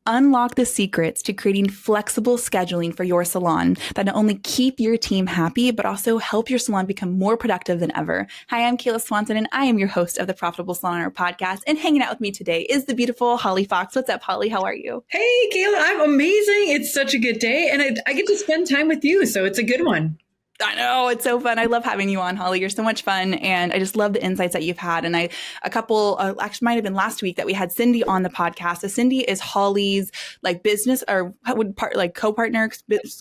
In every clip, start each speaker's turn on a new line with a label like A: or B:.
A: Unlock the secrets to creating flexible scheduling for your salon that not only keep your team happy, but also help your salon become more productive than ever. Hi, I'm Kayla Swanson, and I am your host of the Profitable Salon Owner Podcast. And hanging out with me today is the beautiful Holly Fox. What's up, Holly? How are you?
B: Hey, Kayla, I'm amazing. It's such a good day, and I get to spend time with you, so it's a good one.
A: I know, it's so fun. I love having you on, Holly. You're so much fun. And I just love the insights that you've had. And actually might have been last week that we had Cindy on the podcast. So Cindy is Holly's business or co-partner,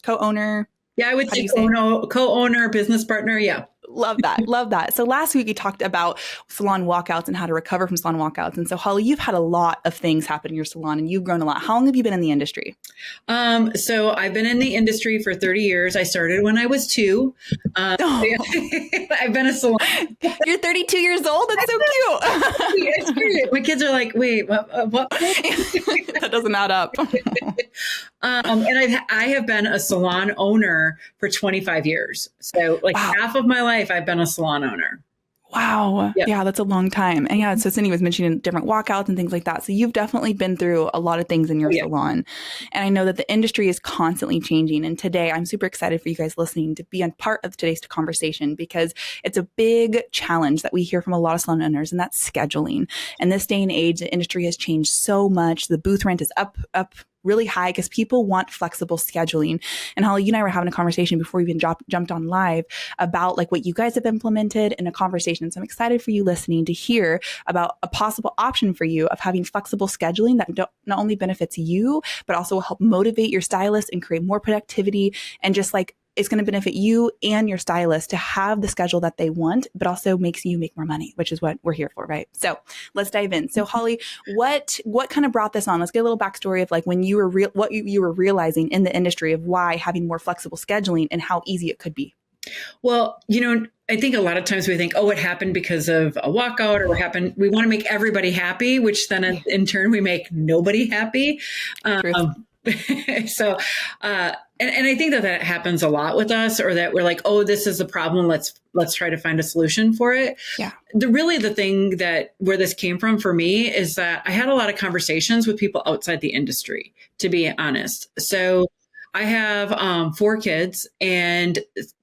A: co-owner.
B: Yeah, I would say co-owner, business partner. Yeah.
A: Love that. Love that. So last week we talked about salon walkouts and how to recover from salon walkouts. And so Holly, you've had a lot of things happen in your salon and you've grown a lot. How long have you been in the industry?
B: So I've been in the industry for 30 years. I started when I was 2. I've been a salon.
A: You're 32 years old? That's so cute.
B: It's great. My kids are like, wait, what?
A: That doesn't add up.
B: And I have been a salon owner for 25 years. So wow. Half of my life, I've been a salon owner.
A: Wow.
B: Yep.
A: Yeah, that's a long time. And yeah, so Cindy was mentioning different walkouts and things like that. So you've definitely been through a lot of things in your salon. And I know that the industry is constantly changing. And today I'm super excited for you guys listening to be a part of today's conversation because it's a big challenge that we hear from a lot of salon owners, and that's scheduling. And this day and age, the industry has changed so much. The booth rent is up really high because people want flexible scheduling. And Holly, you and I were having a conversation before we even jumped on live about what you guys have implemented in a conversation. So I'm excited for you listening to hear about a possible option for you of having flexible scheduling that not only benefits you, but also will help motivate your stylist and create more productivity and just it's going to benefit you and your stylist to have the schedule that they want, but also makes you make more money, which is what we're here for, right? So let's dive in. So Holly, what kind of brought this on? Let's get a little backstory of when you were what you were realizing in the industry of why having more flexible scheduling and how easy it could be.
B: Well, I think a lot of times we think, it happened because of a walkout or we want to make everybody happy, which then in turn we make nobody happy. So, and I think that happens a lot with us, or that we're like, this is a problem. Let's try to find a solution for it.
A: Yeah.
B: The thing where this came from for me is that I had a lot of conversations with people outside the industry, to be honest. So I have 4 kids, and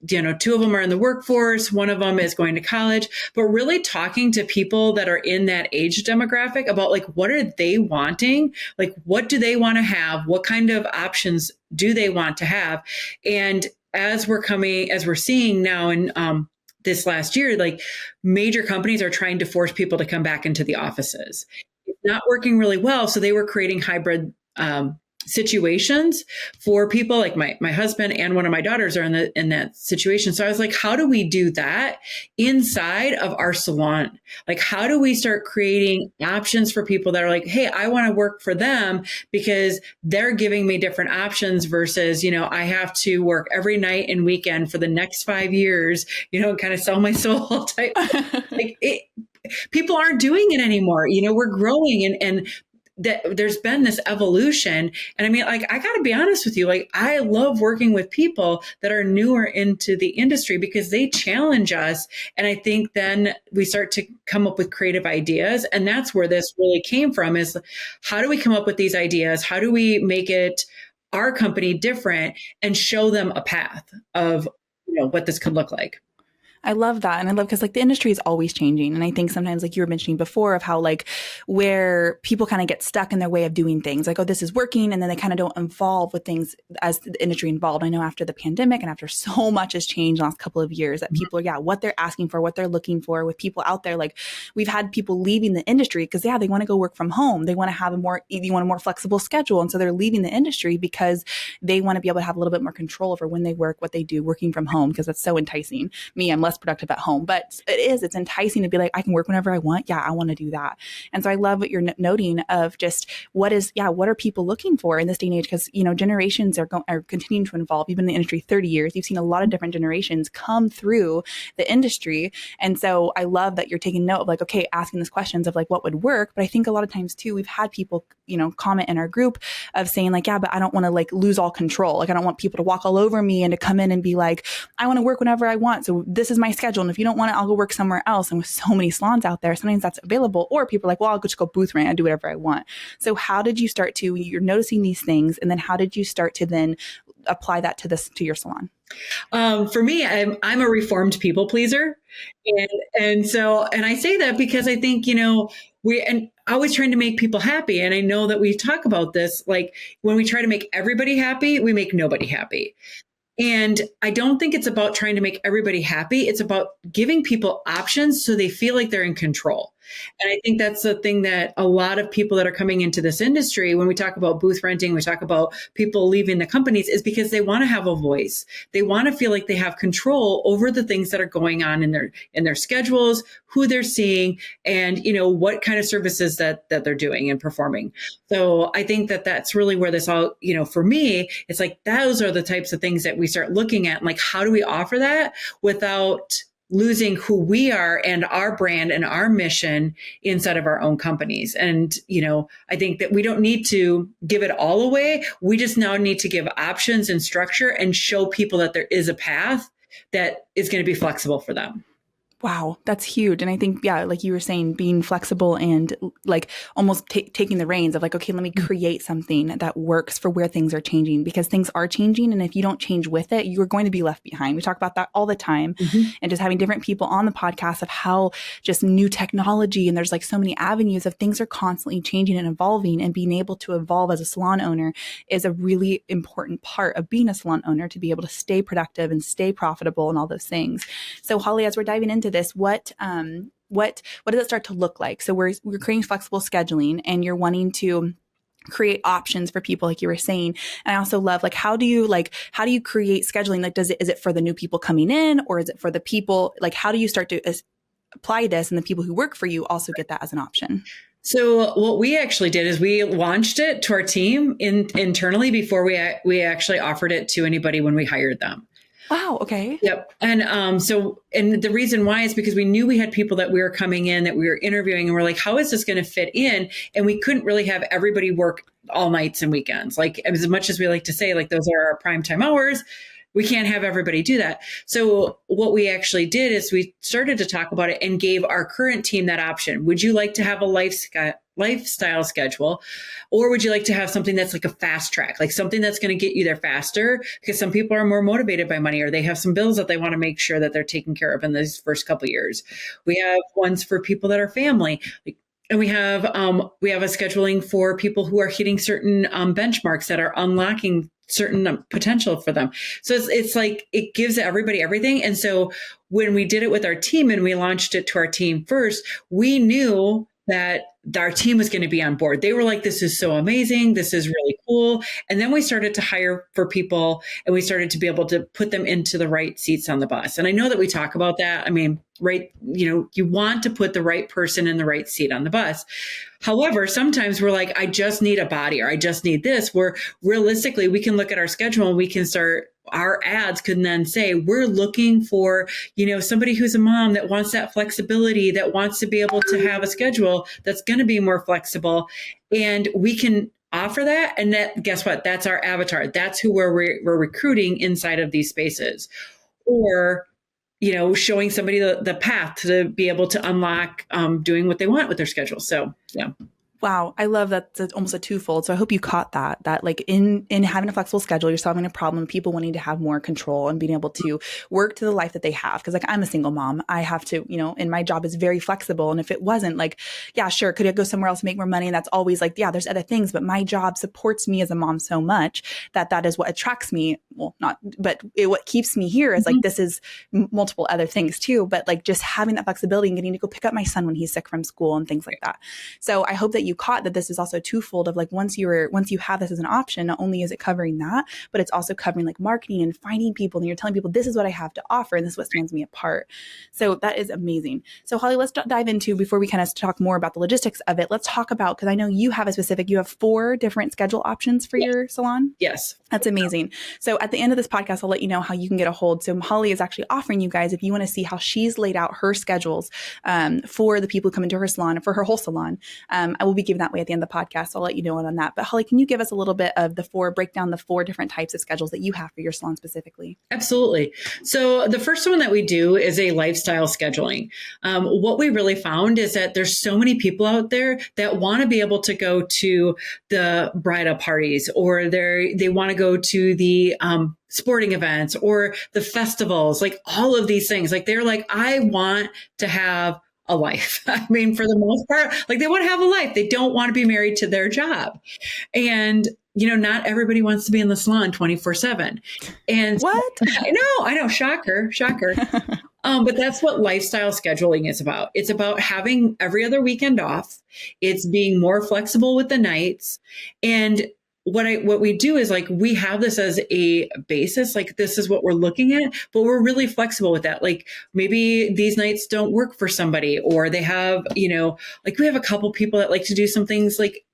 B: 2 of them are in the workforce. One of them is going to college, but really talking to people that are in that age demographic about what are they wanting? What do they want to have? What kind of options do they want to have? And as we're seeing now in this last year, major companies are trying to force people to come back into the offices. It's not working really well. So they were creating hybrid situations for people. My husband and one of my daughters are in that situation. So I was like, how do we do that inside of our salon? How do we start creating options for people that are like, hey, I want to work for them because they're giving me different options versus, I have to work every night and weekend for the next 5 years, kind of sell my soul type. People aren't doing it anymore. We're growing and that there's been this evolution. And I mean, I got to be honest with you, I love working with people that are newer into the industry because they challenge us. And I think then we start to come up with creative ideas. And that's where this really came from, is how do we come up with these ideas? How do we make it our company different and show them a path of, what this could look like?
A: I love that. And I love because the industry is always changing. And I think sometimes you were mentioning before of how where people kind of get stuck in their way of doing things this is working. And then they kind of don't evolve with things as the industry involved. I know after the pandemic and after so much has changed in the last couple of years that people, what they're asking for, what they're looking for with people out there. We've had people leaving the industry because they want to go work from home. They want to have a more flexible schedule. And so they're leaving the industry because they want to be able to have a little bit more control over when they work, what they do, working from home, because that's so enticing. I'm less productive at home, but it's enticing to be I can work whenever I want. Yeah, I want to do that. And so I love what you're noting of just what are people looking for in this day and age? Because, generations are continuing to evolve. You've been in the industry 30 years. You've seen a lot of different generations come through the industry. And so I love that you're taking note of asking these questions of what would work. But I think a lot of times too, we've had people, comment in our group of saying but I don't want to lose all control. I don't want people to walk all over me and to come in and be I want to work whenever I want. So this is my schedule. And if you don't want it, I'll go work somewhere else. And with so many salons out there, sometimes that's available. Or people are like, well, I'll just go booth rent and do whatever I want. So how did you start to, you're noticing these things, and then how did you start to then apply that to your salon?
B: For me, I'm a reformed people pleaser. And I say that because I think, and always trying to make people happy. And I know that we talk about this, like when we try to make everybody happy, we make nobody happy. And I don't think it's about trying to make everybody happy. It's about giving people options so they feel like they're in control. And I think that's the thing that a lot of people that are coming into this industry, when we talk about booth renting, we talk about people leaving the companies, is because they want to have a voice. They want to feel like they have control over the things that are going on in their schedules, who they're seeing, and what kind of services that they're doing and performing. So I think that that's really where this all, for me, it's like those are the types of things that we start looking at, and like, how do we offer that without losing who we are and our brand and our mission inside of our own companies. And, I think that we don't need to give it all away. We just now need to give options and structure and show people that there is a path that is going to be flexible for them.
A: Wow, that's huge. And I think, yeah, like you were saying, being flexible and like almost taking the reins of like, okay, let me create something that works for where things are changing, because things are changing. And if you don't change with it, you're going to be left behind. We talk about that all the time. Mm-hmm. And just having different people on the podcast of how just new technology, and there's like so many avenues of things are constantly changing and evolving, and being able to evolve as a salon owner is a really important part of being a salon owner, to be able to stay productive and stay profitable and all those things. So Holly, as we're diving into this, what does it start to look like? So we're creating flexible scheduling, and you're wanting to create options for people, like you were saying. And I also love, like, how do you create scheduling? Like, is it for the new people coming in, or is it for the people, like, how do you start to apply this, and the people who work for you also get that as an option?
B: So what we actually did is we launched it to our team internally before we actually offered it to anybody when we hired them.
A: Wow. Okay.
B: Yep. And and the reason why is because we knew we had people that we were coming in, that we were interviewing, and we're like, how is this going to fit in? And we couldn't really have everybody work all nights and weekends. Like, as much as we like to say, like, those are our prime time hours, we can't have everybody do that. So what we actually did is we started to talk about it and gave our current team that option. Would you like to have a lifestyle schedule, or would you like to have something that's like a fast track, like something that's going to get you there faster? Because some people are more motivated by money, or they have some bills that they want to make sure that they're taken care of in these first couple of years. We have ones for people that are family. And we have a scheduling for people who are hitting certain benchmarks that are unlocking certain potential for them. So it's like, it gives everybody everything. And so when we did it with our team and we launched it to our team first, we knew that our team was going to be on board. They were like, this is so amazing. This is really cool. And then we started to hire for people, and we started to be able to put them into the right seats on the bus. And I know that we talk about that. I mean, right, you want to put the right person in the right seat on the bus. However, sometimes we're like, I just need a body, or I just need this, where realistically we can look at our schedule and we can start, our ads can then say, we're looking for, somebody who's a mom that wants that flexibility, that wants to be able to have a schedule that's going to be more flexible. And we can offer that. And that, guess what? That's our avatar. That's who we're recruiting inside of these spaces. Or, showing somebody the path to be able to unlock doing what they want with their schedule. So, yeah.
A: Wow. I love that. It's almost a twofold. So I hope you caught that like in having a flexible schedule, you're solving a problem, people wanting to have more control and being able to work to the life that they have. Cause like, I'm a single mom. I have to, and my job is very flexible. And if it wasn't, like, yeah, sure. Could I go somewhere else and make more money? And that's always like, yeah, there's other things, but my job supports me as a mom so much that is what attracts me. Well, what keeps me here is like, this is multiple other things too, but like just having that flexibility and getting to go pick up my son when he's sick from school and things like that. So I hope that you caught that this is also twofold of like, once you have this as an option, not only is it covering that, but it's also covering like marketing and finding people, and you're telling people, this is what I have to offer, and this is what stands me apart. So that is amazing. So Holly, let's dive into, before we kind of talk more about the logistics of it, let's talk about, because I know you have you have 4 different schedule options for your salon.
B: Yes,
A: That's amazing. So at the end of this podcast, I'll let you know how you can get a hold. So Holly is actually offering you guys, if you want to see how she's laid out her schedules for the people who come into her salon and for her whole salon, I will be giving that away at the end of the podcast. So I'll let you know on that. But Holly, can you give us a little bit of break down the 4 different types of schedules that you have for your salon specifically?
B: Absolutely. So the first one that we do is a lifestyle scheduling. What we really found is that there's so many people out there that want to be able to go to the bridal parties, or they want to go to the sporting events or the festivals, like all of these things. Like they're like, I want to have a life. I mean, for the most part, like they want to have a life. They don't want to be married to their job. And not everybody wants to be in the salon 24/7. And
A: what?
B: I know, shocker. But that's what lifestyle scheduling is about. It's about having every other weekend off. It's being more flexible with the nights. And what we do is like, we have this as a basis, like this is what we're looking at, but we're really flexible with that. Like maybe these nights don't work for somebody, or they have, like we have a couple people that like to do some things like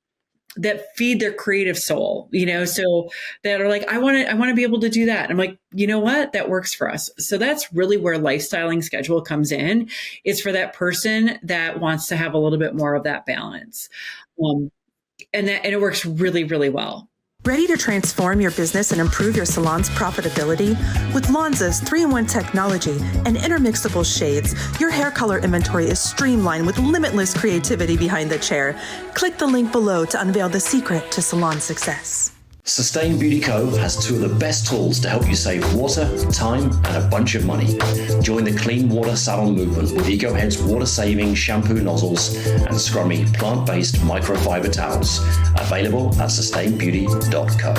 B: that feed their creative soul, so that are like, I want to be able to do that. And I'm like, you know what? That works for us. So that's really where lifestyling schedule comes in, is for that person that wants to have a little bit more of that balance. And it works really, really well.
C: Ready to transform your business and improve your salon's profitability? With Lonza's 3-in-1 technology and intermixable shades, your hair color inventory is streamlined with limitless creativity behind the chair. Click the link below to unveil the secret to salon success.
D: Sustain Beauty Co. has 2 of the best tools to help you save water, time, and a bunch of money. Join the clean water salon movement with EcoHead's water-saving shampoo nozzles and scrummy plant-based microfiber towels. Available at sustainbeauty.co.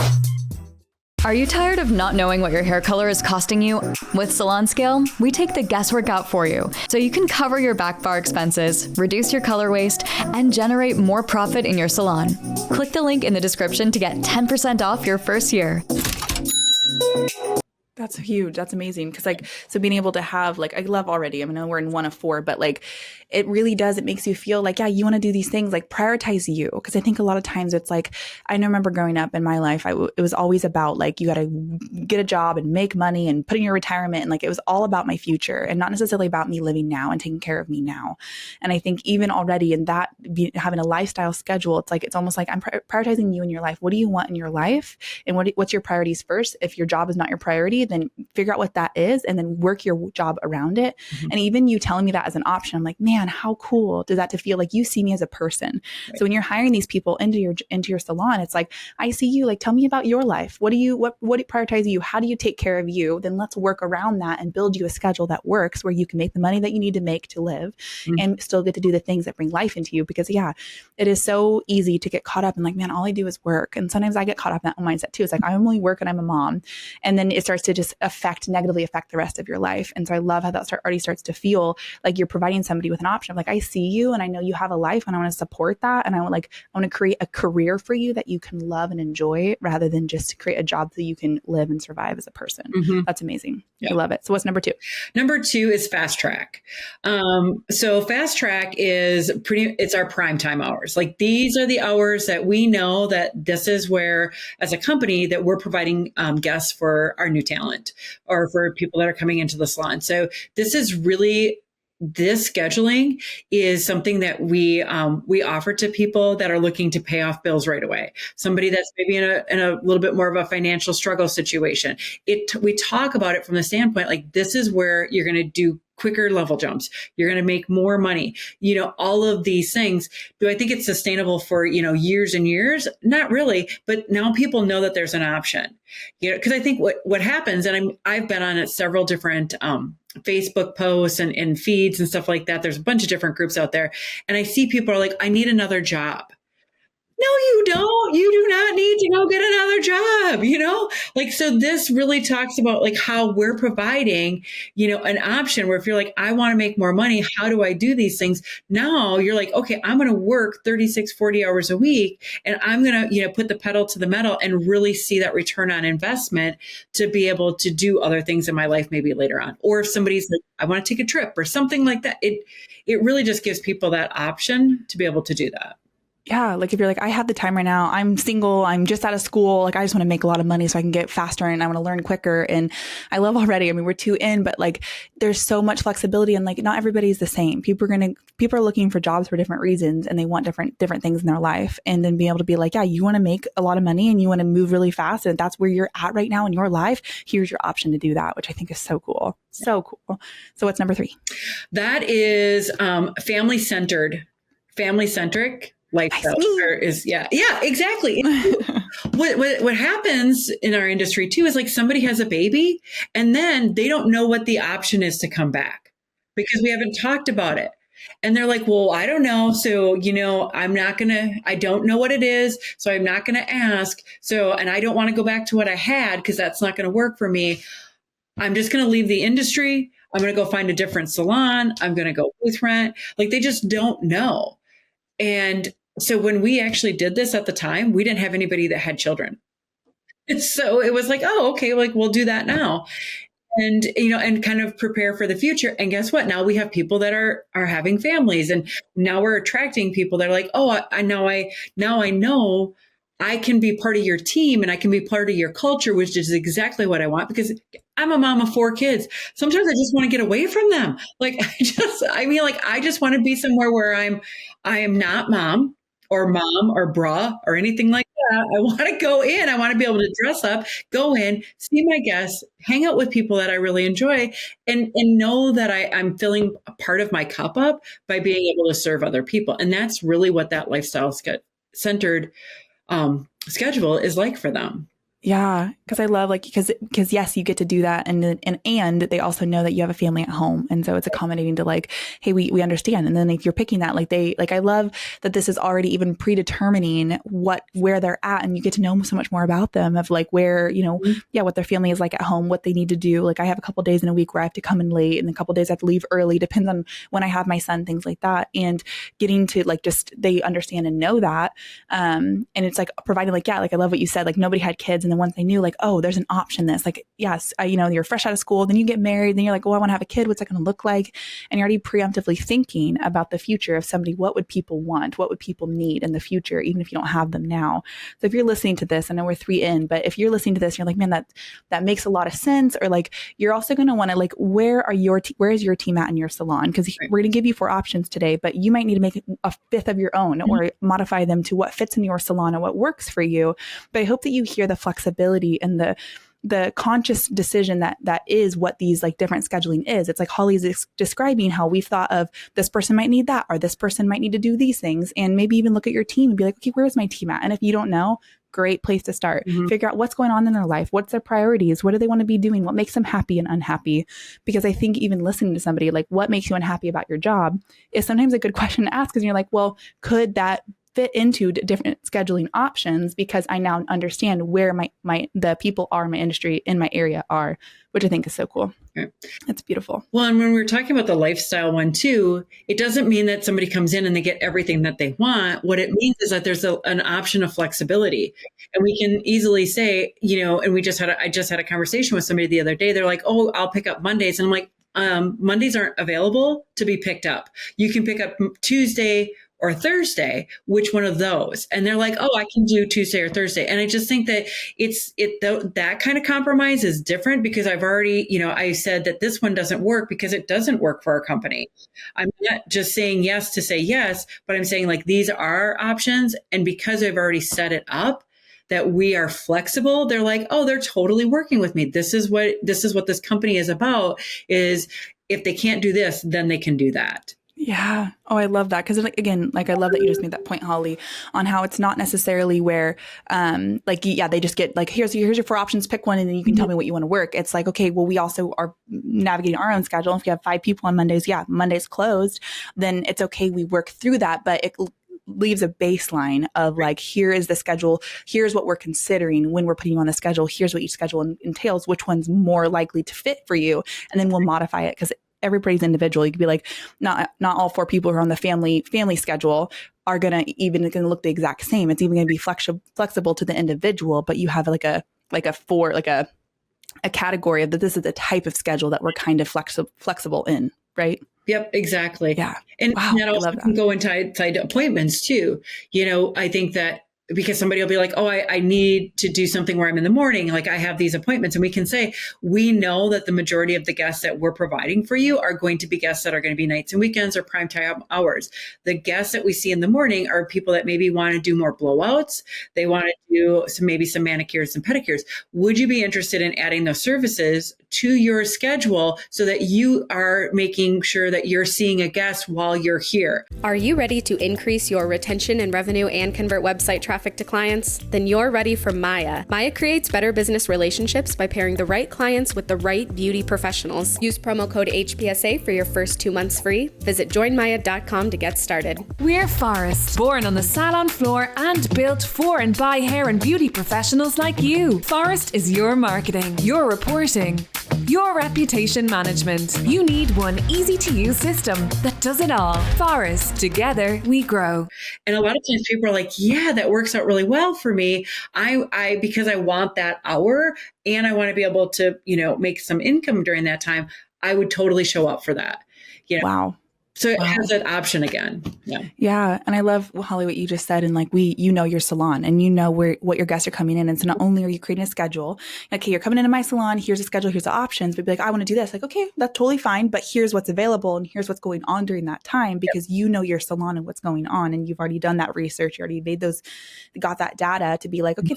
E: Are you tired of not knowing what your hair color is costing you? With Salon Scale, we take the guesswork out for you, so you can cover your back bar expenses, reduce your color waste, and generate more profit in your salon. Click the link in the description to get 10% off your first year.
A: That's huge. That's amazing. Because so being able to have I love already, I mean, we're in 1 of 4, but it really does. It makes you feel like, yeah, you want to do these things, prioritize you. Because I think a lot of times it's I remember growing up in my life, it was always about you got to get a job and make money and put in your retirement. And it was all about my future and not necessarily about me living now and taking care of me now. And I think even already in that, having a lifestyle schedule, it's almost like I'm prioritizing you in your life. What do you want in your life? And what's your priorities first? If your job is not your priority, then figure out what that is and then work your job around it. Mm-hmm. And even you telling me that as an option, I'm like, man, how cool does that to feel like you see me as a person? Right. So when you're hiring these people into your salon, it's like, I see you, tell me about your life. What prioritize you? How do you take care of you? Then let's work around that and build you a schedule that works where you can make the money that you need to make to live and still get to do the things that bring life into you. Because it is so easy to get caught up in man, all I do is work. And sometimes I get caught up in that mindset too. It's I only work and I'm a mom. And then it starts to just negatively affect the rest of your life. And so I love how that already starts to feel like you're providing somebody with an option of I see you and I know you have a life and I want to support that. And I want to create a career for you that you can love and enjoy rather than just create a job so you can live and survive as a person. Mm-hmm. That's amazing. Yep. I love it. So what's number 2?
B: Number 2 is fast track. So fast track is it's our prime time hours. These are the hours that we know that this is where, as a company, that we're providing guests for our new talent or for people that are coming into the salon. So this scheduling is something that we offer to people that are looking to pay off bills right away. Somebody that's maybe in a little bit more of a financial struggle situation. We talk about it from the standpoint, this is where you're going to do quicker level jumps. You're going to make more money, all of these things. Do I think it's sustainable for, years and years? Not really, but now people know that there's an option, because I think what happens, and I've been on several different, Facebook posts and feeds and stuff like that. There's a bunch of different groups out there. And I see people are like, I need another job. No, you don't. You do not need to go get another job, so this really talks about how we're providing, an option where if you're I want to make more money, how do I do these things? Now you're okay, I'm going to work 36, 40 hours a week and I'm going to, put the pedal to the metal and really see that return on investment to be able to do other things in my life maybe later on. Or if somebody's I want to take a trip or something like that, it really just gives people that option to be able to do that.
A: Yeah. Like if you're like, I have the time right now, I'm single, I'm just out of school. Like I just want to make a lot of money so I can get faster and I want to learn quicker. And I love already, I mean, we're 2 in, but like there's so much flexibility and like not everybody's the same. People are looking for jobs for different reasons and they want different things in their life. And then be able to be like, yeah, you want to make a lot of money and you want to move really fast. And that's where you're at right now in your life. Here's your option to do that, which I think is so cool. So cool. So what's number 3?
B: That is family-centric lifestyle. Yeah, exactly. What happens in our industry too is like somebody has a baby and then they don't know what the option is to come back because we haven't talked about it. And they're like, well, I don't know. So, I don't know what it is. So I'm not going to ask. So, and I don't want to go back to what I had because that's not going to work for me. I'm just going to leave the industry. I'm going to go find a different salon. I'm going to go booth rent. Like they just don't know. And so when we actually did this at the time, we didn't have anybody that had children. And so it was like, oh, okay, like we'll do that now. And, and kind of prepare for the future. And guess what? Now we have people that are having families and now we're attracting people that are like, oh, I know I can be part of your team and I can be part of your culture, which is exactly what I want because I'm a mom of 4 kids. Sometimes I just want to get away from them. Like I just want to be somewhere where I am not mom or bra or anything like that. I want to go in. I want to be able to dress up, go in, see my guests, hang out with people that I really enjoy and know that I'm filling a part of my cup up by being able to serve other people. And that's really what that lifestyle centered schedule is like for them.
A: Yeah. Cause I love because yes, you get to do that. And they also know that you have a family at home. And so it's accommodating to like, hey, we understand. And then if you're picking that, I love that this is already even predetermining where they're at and you get to know so much more about them of like where, what their family is like at home, what they need to do. Like I have a couple days in a week where I have to come in late and a couple days I have to leave early, depends on when I have my son, things like that. And getting to they understand and know that. And it's like providing I love what you said, like nobody had kids. And then once they knew oh, there's an option this, yes, you're fresh out of school, then you get married, then you're like, oh, I want to have a kid. What's that going to look like? And you're already preemptively thinking about the future of somebody. What would people want? What would people need in the future, even if you don't have them now? So if you're listening to this, I know we're 3 in, but if you're listening to this, and you're like, man, that makes a lot of sense. Or you're also going to want to where is your team at in your salon? Because we're going to give you 4 options today, but you might need to make a 5th of your own or modify them to what fits in your salon and what works for you. But I hope that you hear the flexibility and the conscious decision that is what these different scheduling is. It's like Holly's describing how we've thought of this person might need that, or this person might need to do these things, and maybe even look at your team and be like, okay, where's my team at? And if you don't know, great place to start. Figure out what's going on in their life. What's their priorities? What do they want to be doing? What makes them happy and unhappy? Because I think even listening to somebody what makes you unhappy about your job is sometimes a good question to ask, because you're like, well, could that fit into different scheduling options, because I now understand where the people are in my industry, in my area are, which I think is so cool. Right. That's beautiful.
B: Well, and when we're talking about the lifestyle one too, it doesn't mean that somebody comes in and they get everything that they want. What it means is that there's an option of flexibility, and we can easily say, and I just had a conversation with somebody the other day. They're like, oh, I'll pick up Mondays. And I'm like, Mondays aren't available to be picked up. You can pick up Tuesday or Thursday, which one of those? And they're like, oh, I can do Tuesday or Thursday. And I just think that that kind of compromise is different, because I've already, I said that this one doesn't work because it doesn't work for our company. I'm not just saying yes to say yes, but I'm saying these are options. And because I've already set it up that we are flexible, they're like, oh, they're totally working with me. This is what this company is about, is if they can't do this, then they can do that.
A: Yeah. Oh, I love that. Because again, I love that you just made that point, Holly, on how it's not necessarily where, they just get here's your 4 options, pick one, and then you can tell me what you want to work. It's like, okay, well, we also are navigating our own schedule. If you have 5 people on Mondays, Monday's closed, then it's okay. We work through that, but it leaves a baseline of here is the schedule. Here's what we're considering when we're putting you on the schedule. Here's what each schedule entails, which one's more likely to fit for you. And then we'll modify it, because everybody's individual. You could be not all 4 people who are on the family schedule are going to look the exact same. It's even going to be flexible to the individual, but you have a category of that this is the type of schedule that we're kind of flexible in. right?
B: Yep, exactly.
A: Yeah.
B: And
A: Wow,
B: that also can go inside appointments too. I think that because somebody will be like, oh, I need to do something where I'm in the morning. Like I have these appointments, and we can say, we know that the majority of the guests that we're providing for you are going to be guests that are going to be nights and weekends or prime time hours. The guests that we see in the morning are people that maybe want to do more blowouts. They want to do some manicures and pedicures. Would you be interested in adding those services to your schedule so that you are making sure that you're seeing a guest while you're here?
F: Are you ready to increase your retention and revenue and convert website traffic to clients? Then you're ready for Maya. Maya creates better business relationships by pairing the right clients with the right beauty professionals. Use promo code HPSA for your first 2 months free. Visit joinmaya.com to get started.
G: We're Forest, born on the salon floor and built for and by hair and beauty professionals like you. Forest is your marketing, your reporting, your reputation management. You need one easy-to-use system that does it all. Forest, together we grow.
B: And a lot of times people are like, yeah, that works out really well for me. I because I want that hour and I want to be able to, make some income during that time. I would totally show up for that.
A: Wow.
B: So it has that option again. Yeah.
A: Yeah. And I love, Holly, what you just said. And like your salon and what your guests are coming in. And so not only are you creating a schedule, okay, you're coming into my salon, here's a schedule, here's the options, but be like, I want to do this. Like, okay, that's totally fine. But here's what's available and here's what's going on during that time because you know your salon and what's going on. And you've already done that research. You already got that data to be like, okay,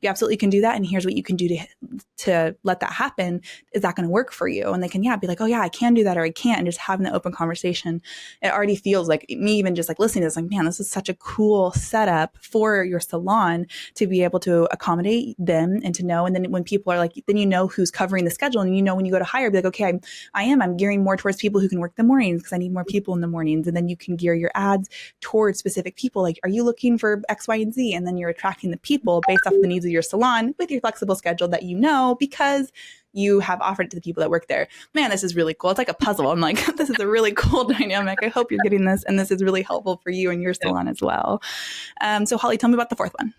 A: you absolutely can do that. And here's what you can do to let that happen. Is that going to work for you? And they can, be like, oh yeah, I can do that or I can't. And just having the open conversation. It already feels like me even just like listening to this, like, man, this is such a cool setup for your salon to be able to accommodate them and to know. And then when people are like, then who's covering the schedule and when you go to hire, be like, okay, I'm gearing more towards people who can work the mornings because I need more people in the mornings. And then you can gear your ads towards specific people. Like, are you looking for X, Y, and Z? And then you're attracting the people based off the needs of your salon with your flexible schedule that because you have offered it to the people that work there. Man, this is really cool. It's like a puzzle. I'm like, this is a really cool dynamic. I hope you're getting this. And this is really helpful for you and your salon as well. So Holly, tell me about the fourth one.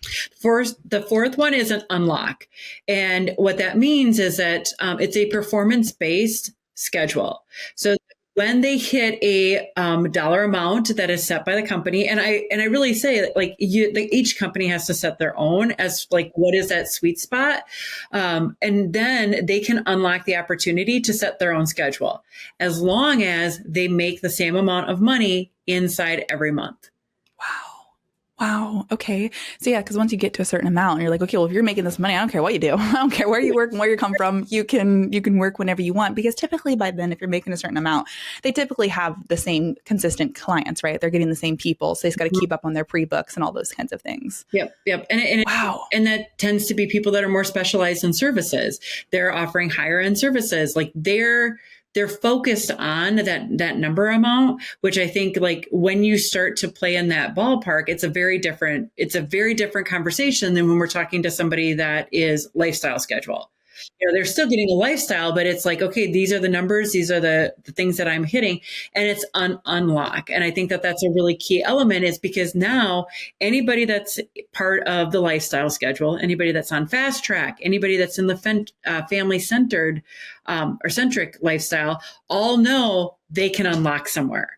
B: The fourth one is an unlock. And what that means is that it's a performance-based schedule. So when they hit a dollar amount that is set by the company, and I really say like each company has to set their own as like what is that sweet spot, and then they can unlock the opportunity to set their own schedule as long as they make the same amount of money inside every month.
A: Wow. Okay. So yeah, because once you get to a certain amount, you're like, okay, well, if you're making this money, I don't care what you do. I don't care where you work and where you come from. You can work whenever you want because typically by then, if you're making a certain amount, they typically have the same consistent clients, right? They're getting the same people. So they just got to keep up on their pre-books and all those kinds of things.
B: Yep. And
A: wow.
B: And that tends to be people that are more specialized in services. They're offering higher end services. Like they're focused on that number amount, which I think like when you start to play in that ballpark, it's a very different conversation than when we're talking to somebody that is lifestyle schedule. They're still getting a lifestyle, but it's like, okay, these are the numbers. These are the things that I'm hitting, and it's unlock. And I think that that's a really key element is because now anybody that's part of the lifestyle schedule, anybody that's on fast track, anybody that's in the family centered or centric lifestyle, all know they can unlock somewhere.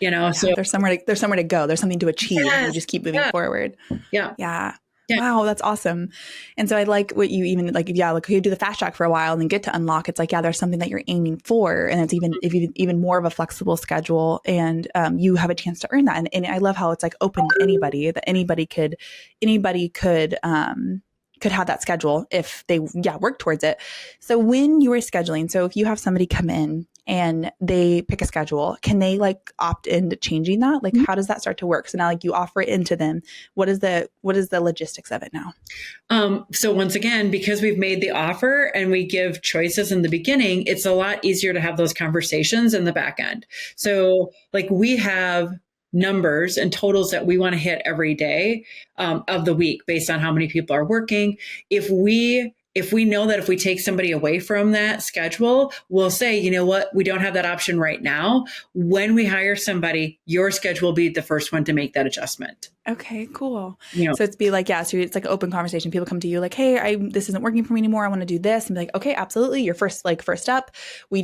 A: Yeah. So there's somewhere to go. There's something to achieve.
B: Yes,
A: you just keep moving forward.
B: Yeah.
A: Yeah. Wow, that's awesome. And so I like what you even like, you do the fast track for a while and then get to unlock. It's like, there's something that you're aiming for. And it's even more of a flexible schedule and you have a chance to earn that. And I love how it's like open to anybody, that anybody could have that schedule if they work towards it. So when you are scheduling, so if you have somebody come in and they pick a schedule, can they like opt into changing that? Like, how does that start to work? So now like you offer it into them. What is the logistics of it now?
B: So once again, because we've made the offer and we give choices in the beginning, it's a lot easier to have those conversations in the back end. So like we have numbers and totals that we want to hit every day of the week based on how many people are working. If we know that if we take somebody away from that schedule, we'll say, you know what, we don't have that option right now. When we hire somebody, your schedule will be the first one to make that adjustment.
A: Okay, cool.
B: You know,
A: So it's be like, yeah, so it's like open conversation. People come to you like, hey, this isn't working for me anymore. I want to do this. And be like, okay, absolutely. You're first up. We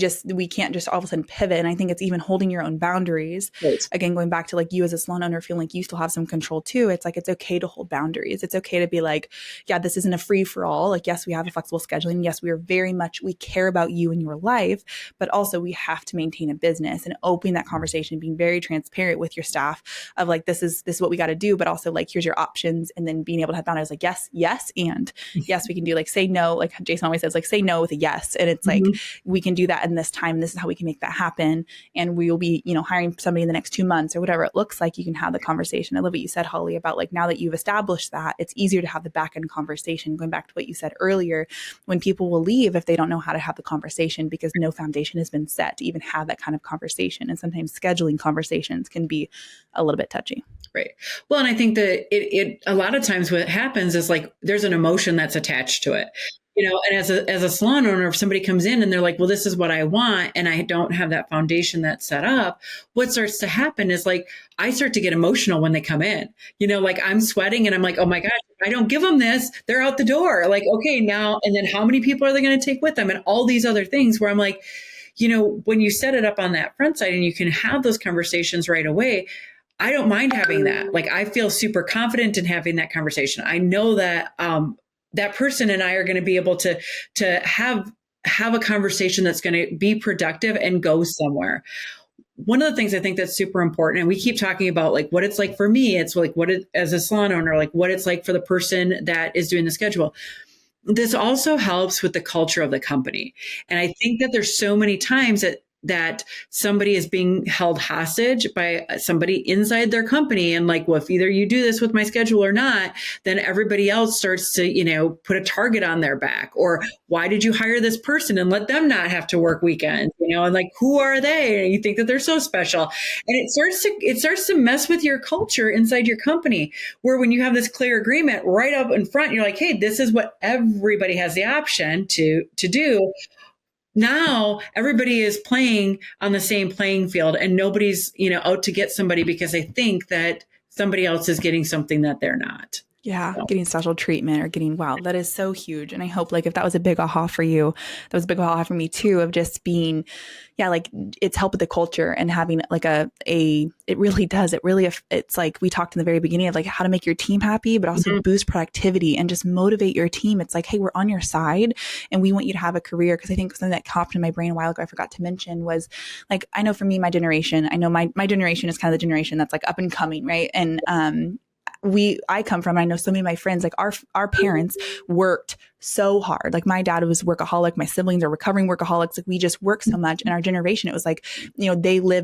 A: can't just all of a sudden pivot. And I think it's even holding your own boundaries.
B: right.
A: Again, going back to like you as a salon owner, feeling like you still have some control too. It's like, it's okay to hold boundaries. It's okay to be like, yeah, this isn't a free for all. Like, yes, we have a flexible scheduling. Yes, we care about you and your life, but also we have to maintain a business, and opening that conversation, being very transparent with your staff of like, this is what we got to do. But also like, here's your options. And then being able to have boundaries like, yes, and yes, we can do, like, say no. Like Jason always says, like, say no with a yes. And it's like, we can do that in this time. This is how we can make that happen. And we will be, hiring somebody in the next 2 months or whatever it looks like. You can have the conversation. I love what you said, Holly, about like, now that you've established that, it's easier to have the back end conversation. Going back to what you said earlier, when people will leave if they don't know how to have the conversation because no foundation has been set to even have that kind of conversation. And sometimes scheduling conversations can be a little bit touchy.
B: Right. Well, and I think that it a lot of times what happens is like there's an emotion that's attached to it. And as a salon owner, if somebody comes in and they're like, well, this is what I want, and I don't have that foundation that's set up, what starts to happen is like, I start to get emotional when they come in, like I'm sweating and I'm like, oh my gosh, if I don't give them this, they're out the door. Like, okay, now, and then how many people are they going to take with them? And all these other things where I'm like, when you set it up on that front side and you can have those conversations right away, I don't mind having that. Like, I feel super confident in having that conversation. I know that, that person and I are going to be able to have a conversation that's going to be productive and go somewhere. One of the things I think that's super important, and we keep talking about like what it's like for me, it's like as a salon owner, like what it's like for the person that is doing the schedule. This also helps with the culture of the company. And I think that there's so many times that somebody is being held hostage by somebody inside their company. And like, well, if either you do this with my schedule or not, then everybody else starts to, put a target on their back. Or why did you hire this person and let them not have to work weekends? And like, who are they? And you think that they're so special. And it starts to mess with your culture inside your company, where when you have this clear agreement right up in front, you're like, hey, this is what everybody has the option to do. Now everybody is playing on the same playing field, and nobody's, out to get somebody because they think that somebody else is getting something that they're not.
A: Yeah, getting special treatment or getting, wow, that is so huge. And I hope like if that was a big aha for you, that was a big aha for me too, of just being, like it's helped with the culture and having like it really does. It's like we talked in the very beginning of like how to make your team happy, but also boost productivity and just motivate your team. It's like, hey, we're on your side and we want you to have a career. Cause I think something that popped in my brain a while ago, I forgot to mention, was like, I know for me, my generation, my generation is kind of the generation that's like up and coming. Right. And, I come from, I know so many of my friends, like our parents worked so hard. Like my dad was workaholic. My siblings are recovering workaholics. Like we just work so much. And our generation, it was like,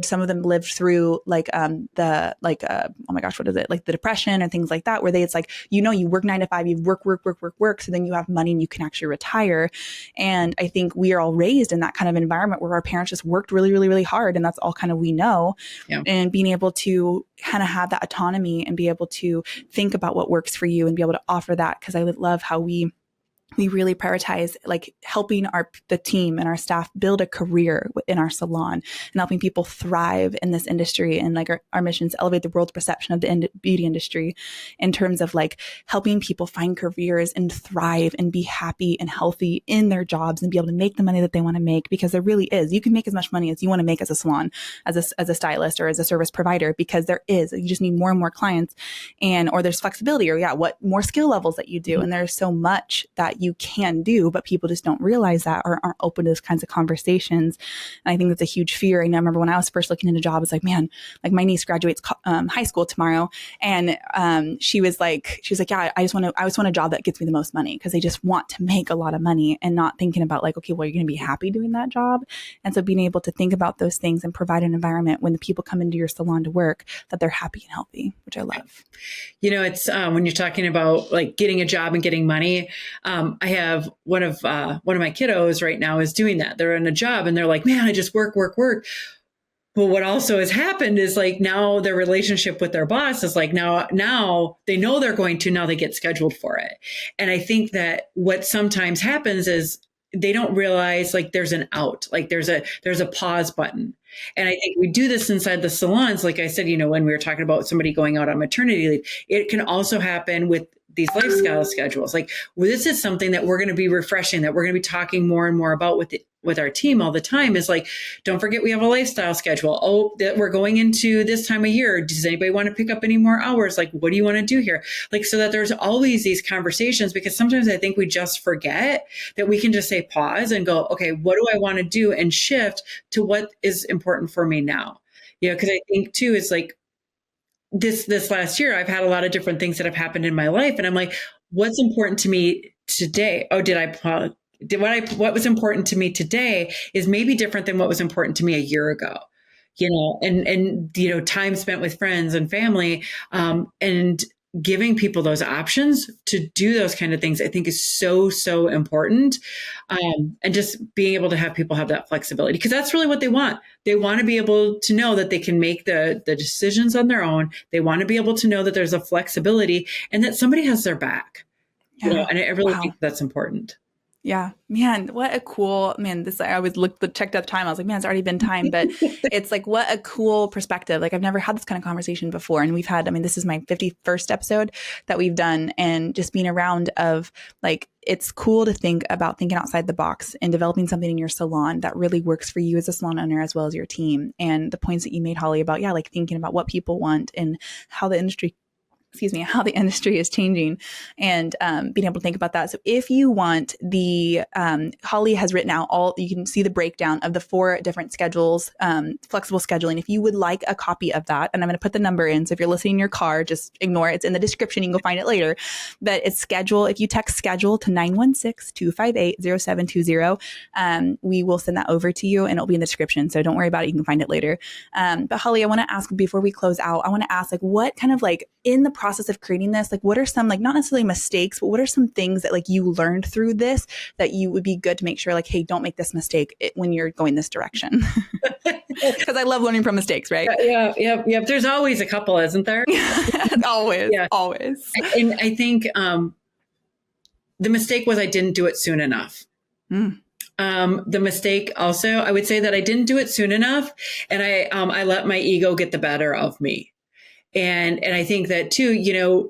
A: some of them lived through like, oh my gosh, what is it? Like the depression and things like that, where it's like, you work 9 to 5, you work. So then you have money and you can actually retire. And I think we are all raised in that kind of environment where our parents just worked really, really, really hard. And that's all kind of we know. Yeah. And being able to kind of have that autonomy and be able to think about what works for you and be able to offer that. Cause I would love how we really prioritize like helping the team and our staff build a career in our salon and helping people thrive in this industry. And like our mission is to elevate the world's perception of the beauty industry in terms of like helping people find careers and thrive and be happy and healthy in their jobs and be able to make the money that they want to make, because there really is. You can make as much money as you want to make as a salon, as a stylist or as a service provider, because there is. You just need more and more clients or there's flexibility or what more skill levels that you do. And there's so much that you can do, but people just don't realize that or aren't open to those kinds of conversations. And I think that's a huge fear. I remember when I was first looking into jobs, it's like, man, like my niece graduates high school tomorrow. And she was like, yeah, I just want a job that gets me the most money, because they just want to make a lot of money and not thinking about like, okay, well, you're going to be happy doing that job. And so being able to think about those things and provide an environment when the people come into your salon to work that they're happy and healthy, which I love.
B: It's when you're talking about like getting a job and getting money, I have one of my kiddos right now is doing that. They're in a job and they're like, man, I just work. But what also has happened is like now their relationship with their boss is like now they know they're going to, now they get scheduled for it. And I think that what sometimes happens is they don't realize like there's an out, like there's a pause button. And I think we do this inside the salons. Like I said, when we were talking about somebody going out on maternity leave, it can also happen with these lifestyle schedules. Like, well, this is something that we're going to be refreshing, that we're going to be talking more and more about with our team all the time, is like, don't forget we have a lifestyle schedule. Oh, that we're going into this time of year. Does anybody want to pick up any more hours? Like, what do you want to do here? Like, so that there's always these conversations, because sometimes I think we just forget that we can just say pause and go, okay, what do I want to do, and shift to what is important for me now? Because I think too, it's like, this last year, I've had a lot of different things that have happened in my life. And I'm like, what's important to me today? Oh, what was important to me today is maybe different than what was important to me a year ago, and time spent with friends and family, and giving people those options to do those kind of things, I think is so, so important. And just being able to have people have that flexibility, because that's really what they want. They want to be able to know that they can make the decisions on their own. They want to be able to know that there's a flexibility and that somebody has their back.
A: Yeah.
B: And I really think that's important.
A: Yeah, man, what a cool, I always checked up time. I was like, man, it's already been time, but it's like, what a cool perspective. Like, I've never had this kind of conversation before. And we've had, this is my 51st episode that we've done, and just being around of like, it's cool to think about thinking outside the box and developing something in your salon that really works for you as a salon owner, as well as your team. And the points that you made, Holly, about, like thinking about what people want and how the industry is changing, and being able to think about that. So if you want Holly has written out you can see the breakdown of the 4 different schedules, flexible scheduling. If you would like a copy of that, and I'm going to put the number in. So if you're listening in your car, just ignore it. It's in the description. You can go find it later, but it's schedule. If you text schedule to 916-258-0720, we will send that over to you, and it'll be in the description. So don't worry about it. You can find it later. But Holly, I want to ask, before we close out, I want to ask, like, what kind of, like, in the process of creating this, like, what are some, like, not necessarily mistakes, but what are some things that, like, you learned through this that you would be good to make sure, like, hey, don't make this mistake when you're going this direction? Because I love learning from mistakes, right?
B: Yeah. There's always a couple, isn't there?
A: Always.
B: And I think the mistake was I didn't do it soon enough. The mistake also, I would say that I didn't do it soon enough, and I let my ego get the better of me. And I think that too,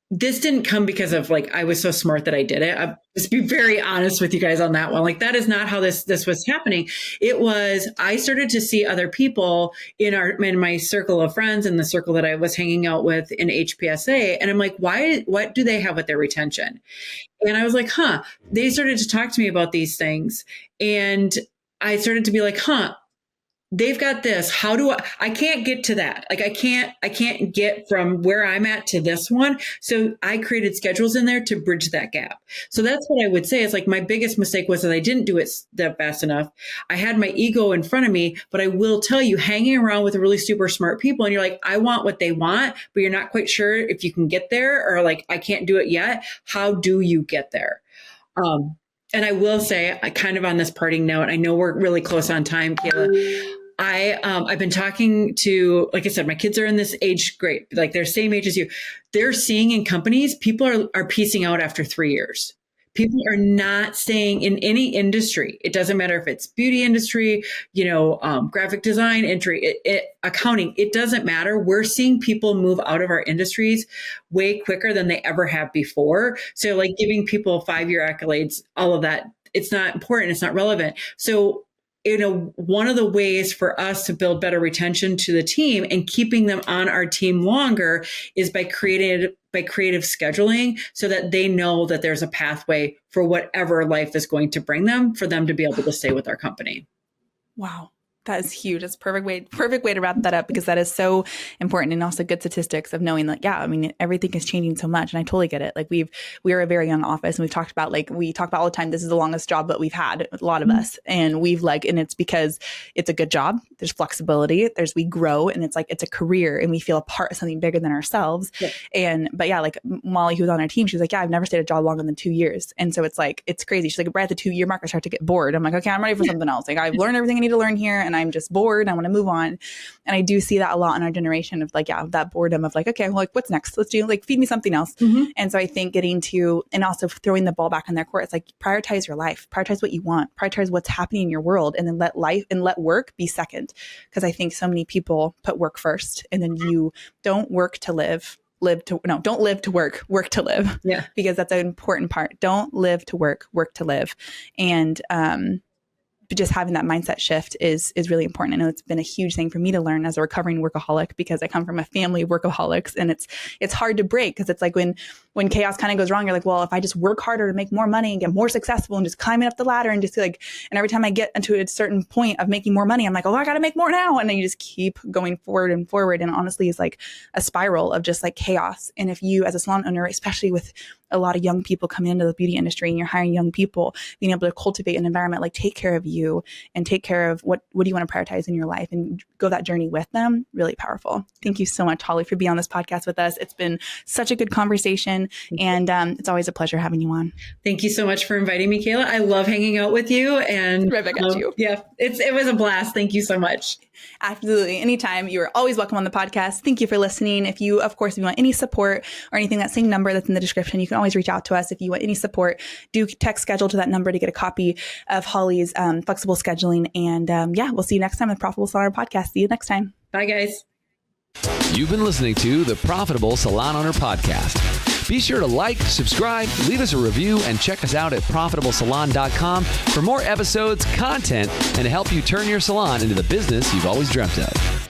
B: this didn't come because of, like, I was so smart that I did it. I'll just be very honest with you guys on that one. Like, that is not how this was happening. It was, I started to see other people in my circle of friends, and the circle that I was hanging out with in HPSA. And I'm like, what do they have with their retention? And I was like, they started to talk to me about these things. And I started to be like, they've got this. How do I can't get to that. Like, I can't get from where I'm at to this one. So I created schedules in there to bridge that gap. So that's what I would say is, like, my biggest mistake was that I didn't do it that fast enough. I had my ego in front of me, but I will tell you, hanging around with really super smart people, and you're like, I want what they want, but you're not quite sure if you can get there, or like, I can't do it yet. How do you get there? And I will say, kind of on this parting note, I know we're really close on time, Kayla. I've been talking to, like I said, my kids are in this age grade, like they're same age as you. They're seeing in companies, people are piecing out after 3 years. People are not staying in any industry. It doesn't matter if it's beauty industry, graphic design, entry, accounting. It doesn't matter. We're seeing people move out of our industries way quicker than they ever have before. So, like, giving people 5-year accolades, all of that, it's not important. It's not relevant. So, one of the ways for us to build better retention to the team and keeping them on our team longer is by creative scheduling, so that they know that there's a pathway for whatever life is going to bring them, for them to be able to stay with our company.
A: Wow. That is huge. It's a perfect way to wrap that up, because that is so important, and also good statistics of knowing that, everything is changing so much. And I totally get it. Like, we are a very young office, and we talk about all the time, this is the longest job that we've had, a lot of us. And and it's because it's a good job. There's flexibility. we grow, and it's like, it's a career, and we feel a part of something bigger than ourselves. Yeah. Like Molly, who was on our team, she was like, I've never stayed a job longer than 2 years. And so it's like, it's crazy. She's like, right at the 2-year mark, I start to get bored. I'm like, okay, I'm ready for something else. Like, I've learned everything I need to learn here, and and I'm just bored. I want to move on. And I do see that a lot in our generation of like, yeah, that boredom of like, okay, well, like what's next? Let's do like, feed me something else. And so I think getting to, and also throwing the ball back in their court, it's like prioritize your life, prioritize what you want, prioritize what's happening in your world, and then let life and let work be second. Because I think so many people put work first, and then you don't work to live. Don't live to work to live.
B: Yeah.
A: Because that's an important part. Don't live to work to live. And but just having that mindset shift is really important. I know it's been a huge thing for me to learn as a recovering workaholic, because I come from a family of workaholics, and it's hard to break, because it's like when chaos kind of goes wrong, you're like, well, if I just work harder to make more money and get more successful and just climbing up the ladder and just like, and every time I get into a certain point of making more money, I'm like, oh, I got to make more now. And then you just keep going forward and forward. And honestly, it's like a spiral of just like chaos. And if you as a salon owner, especially with a lot of young people coming into the beauty industry and you're hiring young people, being able to cultivate an environment, like take care of you and take care of what do you want to prioritize in your life and go that journey with them, really powerful. Thank you so much, Holly, for being on this podcast with us. It's been such a good conversation, and it's always a pleasure having you on.
B: Thank you so much for inviting me, Kayla. I love hanging out with you, and
A: right back at you.
B: Yeah, it was a blast. Thank you so much.
A: Absolutely. Anytime. You are always welcome on the podcast. Thank you for listening. If you want any support or anything, that same number that's in the description, you can always reach out to us. If you want any support, do text schedule to that number to get a copy of Holly's flexible scheduling. And we'll see you next time on the Profitable Salon Owner Podcast. See you next time.
B: Bye, guys.
H: You've been listening to the Profitable Salon Owner Podcast. Be sure to like, subscribe, leave us a review, and check us out at profitablesalon.com for more episodes, content, and to help you turn your salon into the business you've always dreamt of.